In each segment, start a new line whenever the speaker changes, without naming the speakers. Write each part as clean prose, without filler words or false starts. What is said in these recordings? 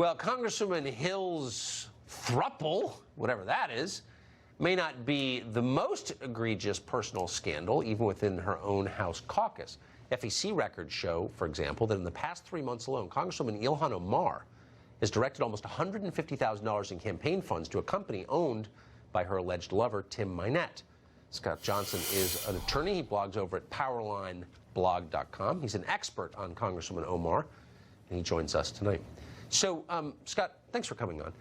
Well, Congresswoman Hill's throuple, whatever that is, may not be the most egregious personal scandal, even within her own House caucus. FEC records show, for example, that in the past 3 months alone, Congresswoman Ilhan Omar has directed almost $150,000 in campaign funds to a company owned by her alleged lover, Tim Minette. Scott Johnson is an attorney. He blogs over at powerlineblog.com. He's an expert on Congresswoman Omar, and he joins us tonight. So, Scott, thanks for coming on.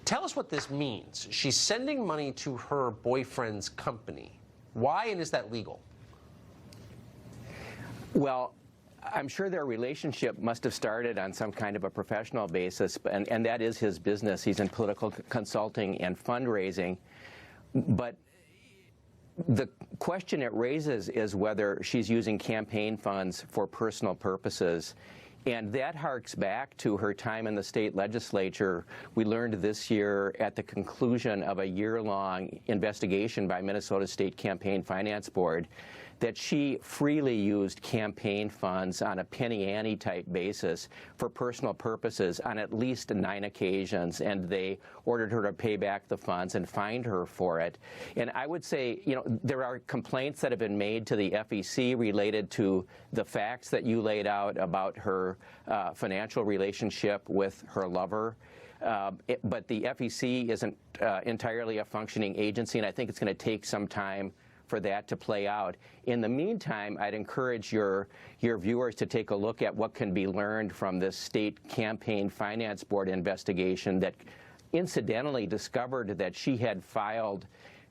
Tell us what this means. She's sending money to her boyfriend's company. Why, and is that legal?
Well, I'm sure their relationship must have started on some kind of a professional basis, and that is his business. He's in political consulting and fundraising. But the question it raises is whether she's using campaign funds for personal purposes. And that harks back to her time in the state legislature. We learned this year at the conclusion of a year-long investigation by Minnesota State Campaign Finance Board that she freely used campaign funds on a penny-ante type basis for personal purposes on at least 9 occasions, and they ordered her to pay back the funds and fined her for it. And I would say, you know, there are complaints that have been made to the FEC related to the facts that you laid out about her financial relationship with her lover. But the FEC isn't entirely a functioning agency, and I think it's going to take some time for that to play out. In the meantime, I'd encourage your viewers to take a look at what can be learned from this state campaign finance board investigation that incidentally discovered that she had filed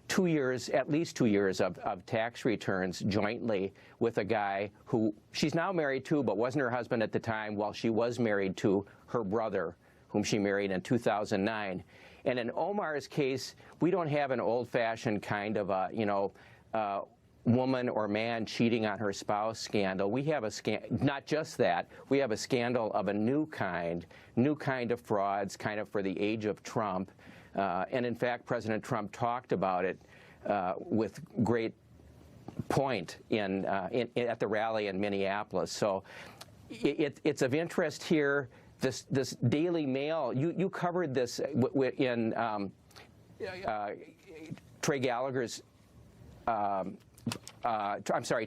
at least 2 years of tax returns jointly with a guy who she's now married to, but wasn't her husband at the time, while she was married to her brother, whom she married in 2009. And in Omar's case, we don't have an old-fashioned kind of a, woman or man cheating on her spouse scandal. We have not just that, we have a scandal of a new kind of frauds, kind of for the age of Trump. And in fact, President Trump talked about it with great point at the rally in Minneapolis. So it's of interest here. This Daily Mail, you covered this in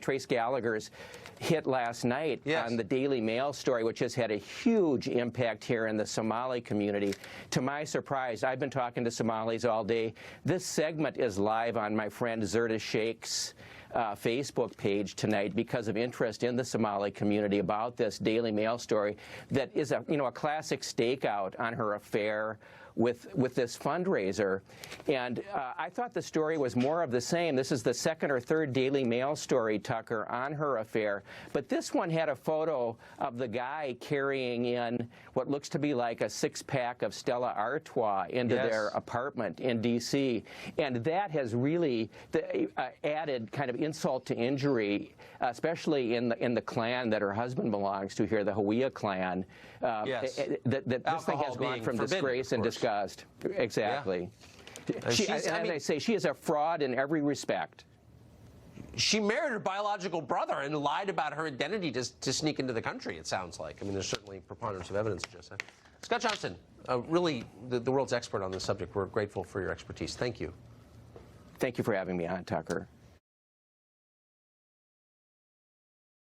Trace Gallagher's hit last night on the Daily Mail story, which has had a huge impact here in the Somali community. To my surprise, I've been talking to Somalis all day. This segment is live on my friend Zerda Sheikh's Facebook page tonight because of interest in the Somali community about this Daily Mail story that is a classic stakeout on her affair with this fundraiser. And I thought the story was more of the same. This is the second or third Daily Mail story, Tucker, on her affair. But this one had a photo of the guy carrying in what looks to be like a 6-pack of Stella Artois into their apartment in D.C. And that has really added kind of insult to injury, especially in the clan that her husband belongs to here, the Hawiya clan. That this thing has gone from disgrace and disgust. Exactly. I say, she is a fraud in every respect.
She married her biological brother and lied about her identity to sneak into the country, it sounds like. I mean, there's certainly preponderance of evidence, Joseph. Scott Johnson, really the world's expert on this subject. We're grateful for your expertise. Thank you.
Thank you for having me on, Tucker.